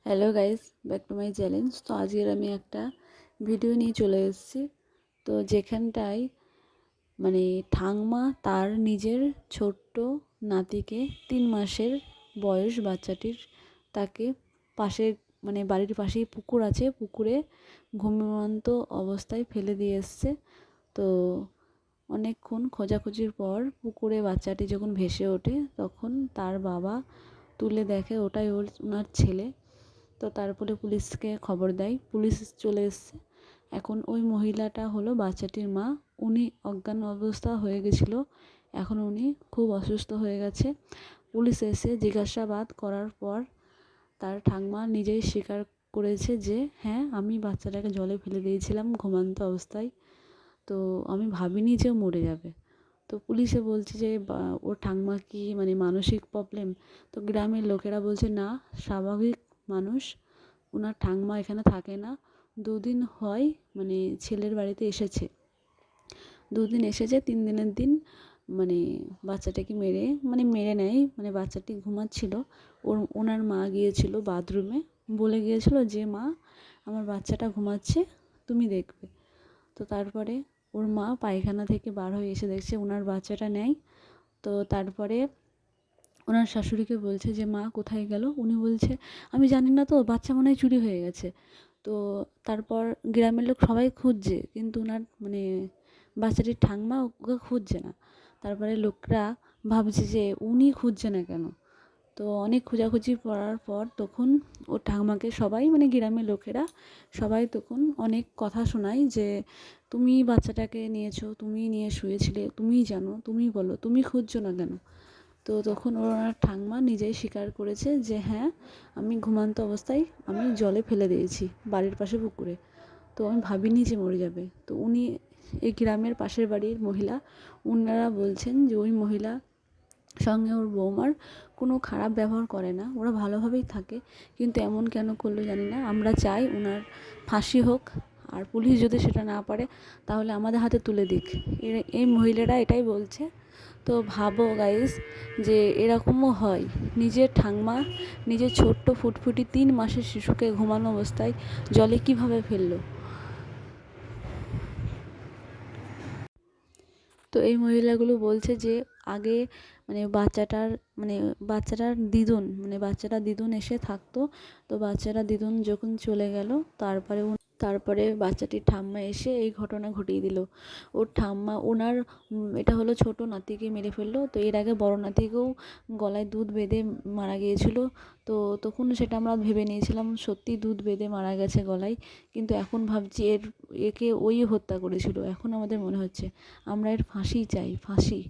Hello guys, back to my challenge. তো আজকের আমি একটা ভিডিও নিয়ে চলে এসেছি। তো যেখানটায় ঠাংমা তার নিজের ছোট্ট নাতিকে 3 মাসের বয়স বাচ্চাটির তাকে পাশে বাড়ির পাশেই পুকুর আছে, পুকুরে ঘুমন্ত অবস্থায় ফেলে দিয়ে এসছে। তো অনেকক্ষণ খোঁজাখুঁজির পর পুকুরে বাচ্চাটি যখন ভেসে ওঠে তখন তার বাবা তুলে দেখে ওটাই ওনার ছেলে। তো তারপরে পুলিশকে খবর দেয়, পুলিশ চলে এসছে। এখন ওই মহিলাটা হলো বাচ্চাটির মা। উনি অজ্ঞান অবস্থা হয়ে গেছিলো, এখন উনি খুব অসুস্থ হয়ে গেছে। পুলিশ এসে জিজ্ঞাসাবাদ করার পর তার ঠাকমা নিজেই স্বীকার করেছে যে হ্যাঁ, আমি বাচ্চাটাকে জলে ফেলে দিয়েছিলাম ঘুমন্ত অবস্থায়। তো আমি ভাবিনি যে ও মরে যাবে। তো পুলিশে বলছে যে ওর ঠাকমা কি মানসিক প্রবলেম? তো গ্রামের লোকেরা বলছে না, স্বাভাবিক মানুষ। ওনার ঠাকমা এখানে থাকে না, 2 দিন হয় ছেলের বাড়িতে এসেছে। 2 দিন এসেছে, 3 দিনের দিন বাচ্চাটাকে মেরে নেয়। বাচ্চাটি ঘুমাচ্ছিল, ওনার মা গিয়েছিল বাথরুমে, বলে গিয়েছিল যে মা, আমার বাচ্চাটা ঘুমাচ্ছে, তুমি দেখবে। তো তারপরে ওর মা পায়খানা থেকে বার হয়ে এসে দেখছে ওনার বাচ্চাটা নেই। তো তারপরে ওনার শাশুড়িকে বলছে যে মা কোথায় গেল? উনি বলছে আমি জানি না, তো বাচ্চা মনে হয় চুরি হয়ে গেছে। তো তারপর গ্রামের লোক সবাই খুঁজছে, কিন্তু ওনার বাচ্চাটির ঠাকমা ওকে খুঁজছে না। তারপরে লোকরা ভাবছে যে উনি খুঁজছে না কেন। তো অনেক খোঁজাখুঁজি করার পর তখন ওর ঠাকমাকে সবাই গ্রামের লোকেরা সবাই তখন অনেক কথা শোনায় যে তুমি বাচ্চাটাকে নিয়েছো, তুমি নিয়ে শুয়েছিলে, তুমিই জানো, তুমি বলো, তুমি খুঁজছো না কেন? তো তখন ওনার ঠাকমা নিজেই স্বীকার করেছে যে হ্যাঁ, আমি ঘুমান্ত অবস্থায় আমি জলে ফেলে দিয়েছি বাড়ির পাশে পুকুরে। তো আমি ভাবিনি যে মরে যাবে। তো উনি এই গ্রামের পাশের বাড়ির মহিলা, ওনারা বলছেন যে ওই মহিলা সঙ্গে ওর বৌমার কোনো খারাপ ব্যবহার করে না, ওরা ভালোভাবেই থাকে। কিন্তু এমন কেন করলো জানি না। আমরা চাই ওনার ফাঁসি হোক, আর পুলিশ যদি সেটা না পারে তাহলে আমাদের হাতে তুলে দিক। এই মহিলারা এটাই বলছে। তো ভাবো গাইস, যে এরকমও হয়, নিজের ঠাকমা নিজের ছোট্ট ফুটফুটি 3 মাসের শিশুকে ঘুমানো অবস্থায় জলে কিভাবে ফেললো। তো এই মহিলাগুলো বলছে যে আগে বাচ্চাটার দিদুন এসে থাকতো। তো বাচ্চাটা দিদুন যখন চলে গেল, তারপরে বাচ্চাটির ঠাম্মা এসে এই ঘটনা ঘটিয়ে দিল। ওর ঠাম্মা এটা হলো ছোট নাতিকে মেরে ফেললো। তো এর আগে বড় নাতিকেও গলায় দুধ বেঁধে মারা গিয়েছিল। তো তখন সেটা আমরা ভেবে নিয়েছিলাম সত্যি দুধ বেঁধে মারা গেছে গলায়, কিন্তু এখন ভাবছি একে ওই হত্যা করেছিল। এখন আমাদের মনে হচ্ছে আমরা এর ফাঁসি চাই, ফাঁসি।